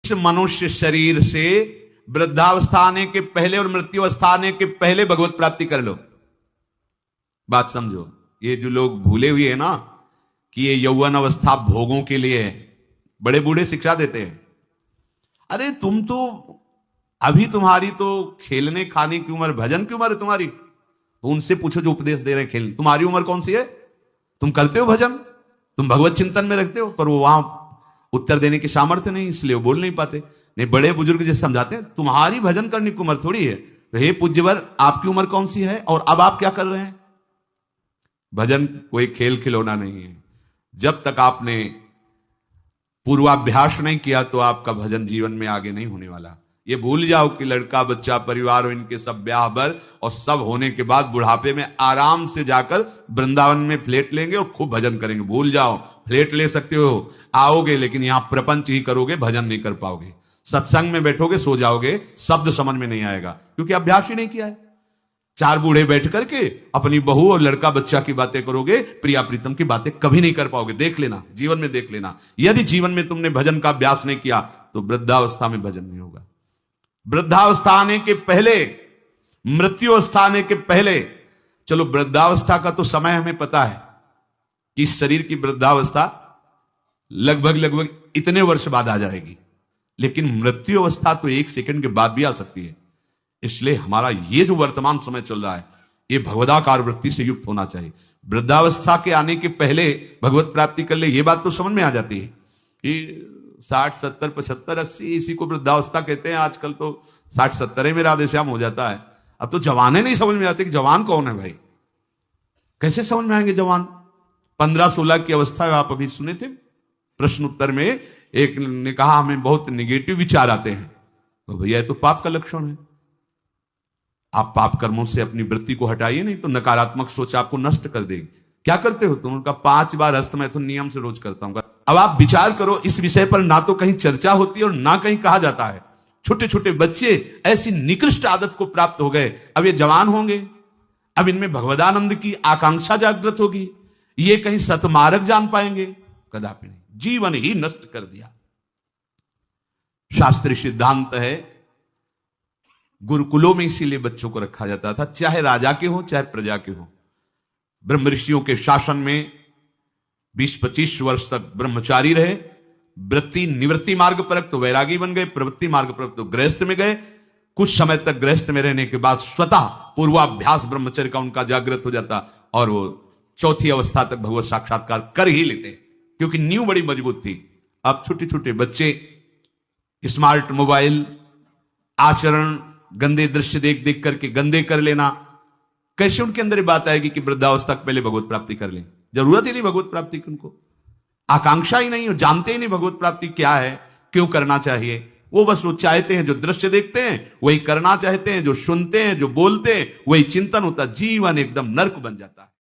इस मनुष्य शरीर से वृद्धावस्था आने के पहले और मृत्यु अवस्था आने के पहले भगवत प्राप्ति कर लो। बात समझो, ये जो लोग भूले हुए हैं ना कि ये यौवन अवस्था भोगों के लिए है, बड़े बूढ़े शिक्षा देते हैं। अरे तुम तो अभी तुम्हारी तो खेलने खाने की उम्र, भजन की उम्र है तुम्हारी, तो उनसे पूछो जो उपदेश दे रहे हैं खेलने। तुम्हारी उम्र कौन सी है? तुम करते हो भजन, तुम भगवत चिंतन में रखते हो, पर वो वहां उत्तर देने की सामर्थ्य नहीं, इसलिए वो बोल नहीं पाते। नहीं, बड़े बुजुर्ग जैसे समझाते हैं तुम्हारी भजन करने की उम्र थोड़ी है। तो हे पूज्यवर, आपकी उम्र कौन सी है और अब आप क्या कर रहे हैं? भजन कोई खेल खिलौना नहीं है। जब तक आपने पूर्वाभ्यास नहीं किया तो आपका भजन जीवन में आगे नहीं होने वाला। ये भूल जाओ कि लड़का बच्चा परिवार और इनके सब ब्याह बर और सब होने के बाद बुढ़ापे में आराम से जाकर वृंदावन में फ्लैट लेंगे और खूब भजन करेंगे। भूल जाओ, फ्लैट ले सकते हो, आओगे लेकिन यहां प्रपंच ही करोगे, भजन नहीं कर पाओगे। सत्संग में बैठोगे, सो जाओगे, शब्द समझ में नहीं आएगा क्योंकि अभ्यास ही नहीं किया है। चार बूढ़े बैठ करके अपनी बहू और लड़का बच्चा की बातें करोगे, प्रिया प्रीतम की बातें कभी नहीं कर पाओगे। देख लेना, जीवन में देख लेना, यदि जीवन में तुमने भजन का अभ्यास नहीं किया तो वृद्धावस्था में भजन नहीं होगा। वृद्धावस्था आने के पहले, मृत्यु अवस्था आने के पहले, चलो वृद्धावस्था का तो समय हमें पता है कि इस शरीर की वृद्धावस्था लगभग इतने वर्ष बाद आ जाएगी, लेकिन मृत्यु अवस्था तो 1 सेकंड के बाद भी आ सकती है। इसलिए हमारा ये जो वर्तमान समय चल रहा है ये भगवदाकार वृत्ति से युक्त होना चाहिए। वृद्धावस्था के आने के पहले भगवत प्राप्ति कर ले, ये बात तो समझ में आ जाती है कि 60, 70, 75, 80 इसी को वृद्धावस्था कहते हैं। आजकल तो 60, 70 में राधेश्याम हो जाता है। अब तो जवाने नहीं समझ में आते कि जवान कौन है भाई, कैसे समझ में आएंगे जवान? 15-16 की अवस्था है। आप अभी सुने थे प्रश्न उत्तर में, एक ने कहा हमें बहुत निगेटिव विचार आते हैं। तो भैया तो पाप का लक्षण है। आप पाप कर्मों से अपनी वृत्ति को हटाइए, नहीं तो नकारात्मक सोच आपको नष्ट कर देगी। क्या करते हो तुम? उनका 5 बार हस्तमैथुन नियम से रोज करता हूं। अब आप विचार करो, इस विषय पर ना तो कहीं चर्चा होती है और ना कहीं कहा जाता है। छोटे छोटे बच्चे ऐसी निकृष्ट आदत को प्राप्त हो गए, अब ये जवान होंगे, अब इनमें भगवदानंद की आकांक्षा जागृत होगी, ये कहीं सतमार्ग जान पाएंगे? कदापि नहीं, जीवन ही नष्ट कर दिया। शास्त्रीय सिद्धांत है, गुरुकुलों में इसीलिए बच्चों को रखा जाता था, चाहे राजा के हो चाहे प्रजा के हो। ब्रह्म ऋषियों के शासन में 20-25 वर्ष तक ब्रह्मचारी रहे। वृत्ति निवृत्ति मार्ग पर तो वैरागी बन गए, प्रवृत्ति मार्ग पर तो गृहस्थ में गए। कुछ समय तक गृहस्थ में रहने के बाद स्वतः पूर्वाभ्यास ब्रह्मचर्य का उनका जागृत हो जाता और वो चौथी अवस्था तक भगवत साक्षात्कार कर ही लेते, क्योंकि नींव बड़ी मजबूत थी। अब छोटे छोटे बच्चे स्मार्ट मोबाइल, आचरण, गंदे दृश्य देख देख करके गंदे कर लेना, कैसे उनके अंदर बात आएगी कि वृद्धावस्था पहले भगवत प्राप्ति कर लें? जरूरत ही नहीं भगवत प्राप्ति की, उनको आकांक्षा ही नहीं हो, जानते ही नहीं भगवत प्राप्ति क्या है, क्यों करना चाहिए। वो बस वो चाहते हैं, जो दृश्य देखते हैं वही करना चाहते हैं, जो सुनते हैं, जो बोलते हैं वही चिंतन होता, जीवन एकदम नर्क बन जाता है।